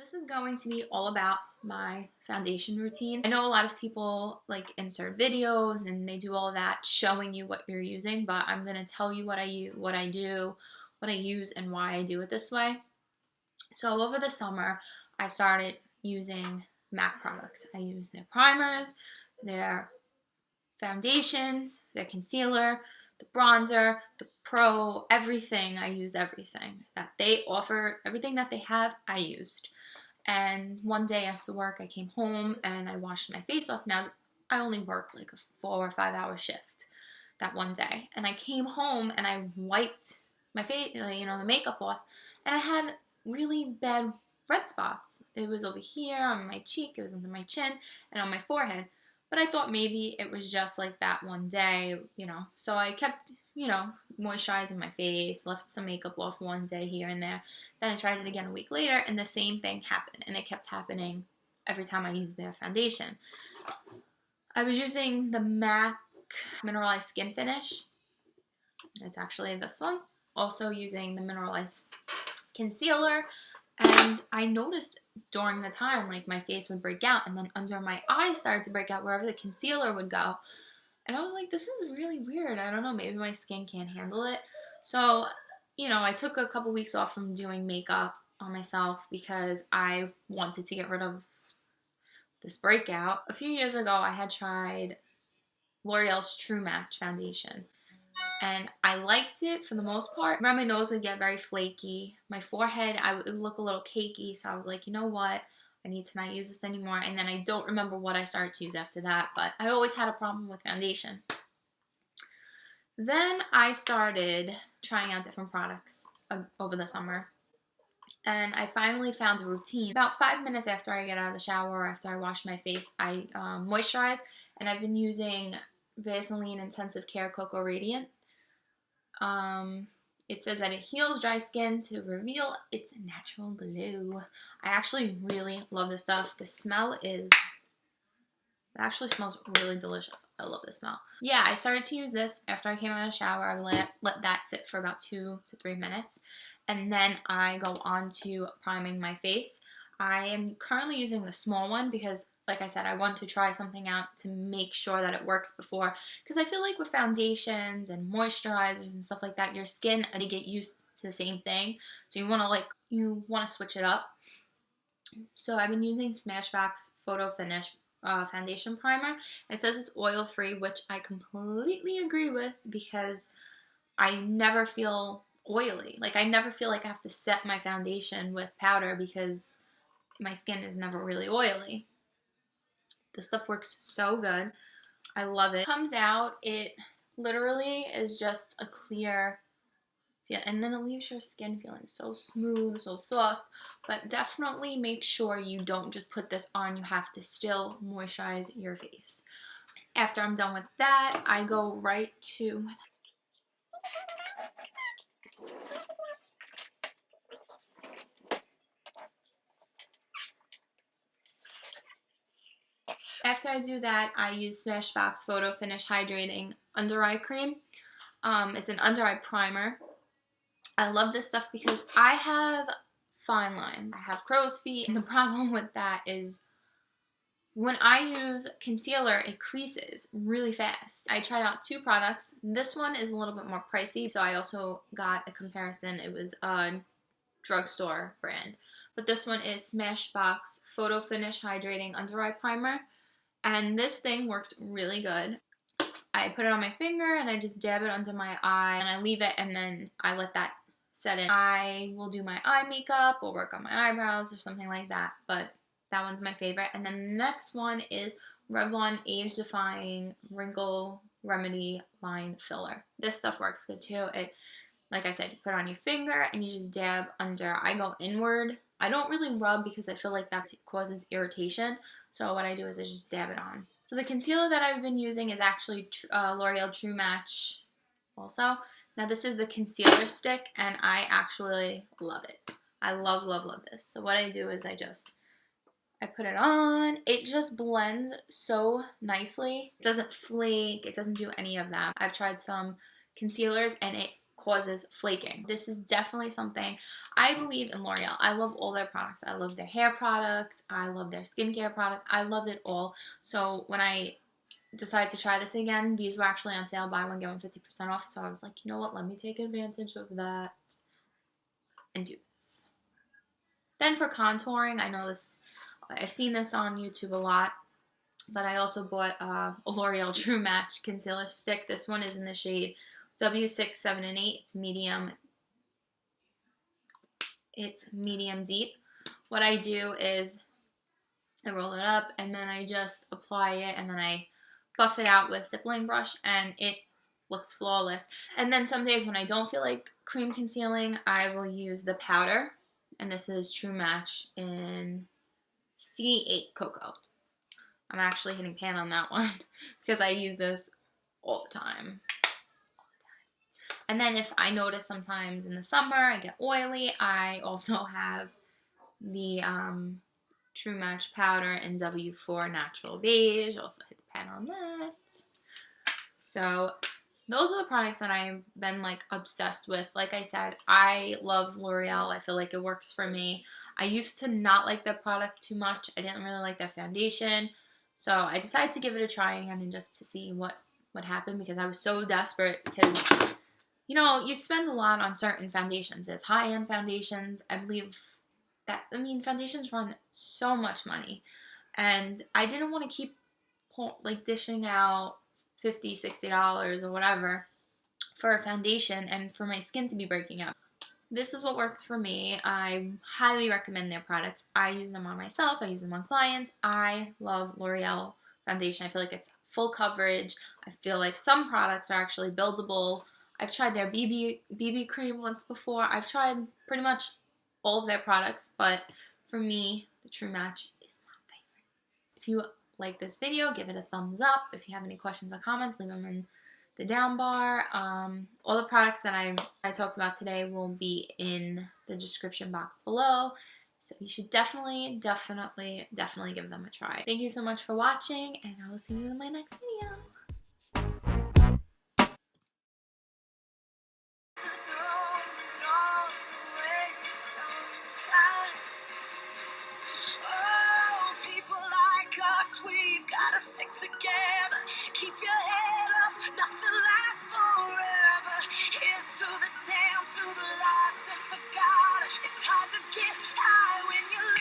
This is going to be all about my foundation routine. I know a lot of people like insert videos and they do all that showing you what you're using, but I'm going to tell you what I use, and why I do it this way. So over the summer, I started using MAC products. I use their primers, their foundations, their concealer, the bronzer, the pro, everything. I used everything that they offer, everything that they have, I used. And one day after work, I came home and I washed my face off. Now, I only worked like a 4 or 5 hour shift that one day. And I came home and I wiped my face, the makeup off. And I had really bad red spots. It was over here on my cheek, it was under my chin, and on my forehead. But I thought maybe it was just like that one day, So I kept, moisturizing my face, left some makeup off one day here and there. Then I tried it again a week later, and the same thing happened. And it kept happening every time I used their foundation. I was using the MAC Mineralized Skin Finish. It's actually this one. Also using the Mineralized Concealer. And I noticed during the time, like, my face would break out, and then under my eyes started to break out wherever the concealer would go. And I was like, this is really weird. I don't know, maybe my skin can't handle it. So, I took a couple weeks off from doing makeup on myself because I wanted to get rid of this breakout. A few years ago, I had tried L'Oreal's True Match foundation. And I liked it for the most part. My nose would get very flaky. My forehead, I would look a little cakey. So I was like, you know what? I need to not use this anymore. And then I don't remember what I started to use after that. But I always had a problem with foundation. Then I started trying out different products over the summer. And I finally found a routine. About 5 minutes after I get out of the shower or after I wash my face, I moisturize. And I've been using Vaseline Intensive Care Cocoa Radiant. It says that it heals dry skin to reveal its natural glow. I actually really love this stuff. The smell it actually smells really delicious. I love this smell. Yeah, I started to use this after I came out of the shower. I let that sit for about 2 to 3 minutes. And then I go on to priming my face. I am currently using the small one because, like I said, I want to try something out to make sure that it works before. Because I feel like with foundations and moisturizers and stuff like that, your skin, they get used to the same thing. So you want to switch it up. So I've been using SmashBox Photo Finish foundation primer. It says it's oil-free, which I completely agree with because I never feel oily. Like, I never feel like I have to set my foundation with powder because my skin is never really oily. This stuff works so good. I love it. It comes out, it literally is just a clear feel, and then it leaves your skin feeling so smooth, so soft. But definitely make sure you don't just put this on. You have to still moisturize your face. After I'm done with that, I go right to After I do that, I use SmashBox Photo Finish Hydrating Under Eye Cream. It's an under eye primer. I love this stuff because I have fine lines. I have crow's feet, and the problem with that is when I use concealer, it creases really fast. I tried out 2 products. This one is a little bit more pricey, so I also got a comparison. It was a drugstore brand. But this one is SmashBox Photo Finish Hydrating Under Eye Primer. And this thing works really good. I put it on my finger and I just dab it under my eye and I leave it, and then I let that set in. I will do my eye makeup or work on my eyebrows or something like that, but that one's my favorite. And then the next one is Revlon Age Defying Wrinkle Remedy Line Filler. This stuff works good too. Like I said, you put it on your finger and you just dab under. I go inward. I don't really rub because I feel like that causes irritation. So what I do is I just dab it on. So the concealer that I've been using is actually L'Oreal True Match also. Now this is the concealer stick and I actually love it. I love, love, love this. So what I do is I put it on. It just blends so nicely. It doesn't flake. It doesn't do any of that. I've tried some concealers and it causes flaking. This is definitely something. I believe in L'Oreal. I love all their products. I love their hair products. I love their skincare product. I love it all. So when I decided to try this again, these were actually on sale, buy one get one 50% off. So I was like, you know what, let me take advantage of that and do this. Then for contouring, I know this, I've seen this on YouTube a lot, but I also bought a L'Oreal True Match Concealer Stick. This one is in the shade W6, 7, and 8. It's medium. It's medium deep. What I do is I roll it up and then I just apply it and then I buff it out with stippling brush and it looks flawless. And then some days when I don't feel like cream concealing, I will use the powder. And this is True Match in C8 Cocoa. I'm actually hitting pan on that one because I use this all the time. And then if I notice sometimes in the summer I get oily, I also have the True Match powder in W4 Natural Beige. Also hit the pan on that. So those are the products that I've been like obsessed with. Like I said, I love L'Oreal. I feel like it works for me. I used to not like their product too much. I didn't really like their foundation. So I decided to give it a try again and just to see what happened because I was so desperate because, you know, you spend a lot on certain foundations. There's high-end foundations. I believe that, I mean, foundations run so much money. And I didn't want to keep like dishing out $50, $60 or whatever for a foundation and for my skin to be breaking out. This is what worked for me. I highly recommend their products. I use them on myself. I use them on clients. I love L'Oreal foundation. I feel like it's full coverage. I feel like some products are actually buildable. I've tried their BB cream once before. I've tried pretty much all of their products, but for me, the True Match is my favorite. If you like this video, give it a thumbs up. If you have any questions or comments, leave them in the down bar. All the products that I talked about today will be in the description box below. So you should definitely give them a try. Thank you so much for watching, and I will see you in my next video. We've gotta stick together. Keep your head up, nothing lasts forever. Here's to the damned, to the lost and forgotten. It's hard to get high when you're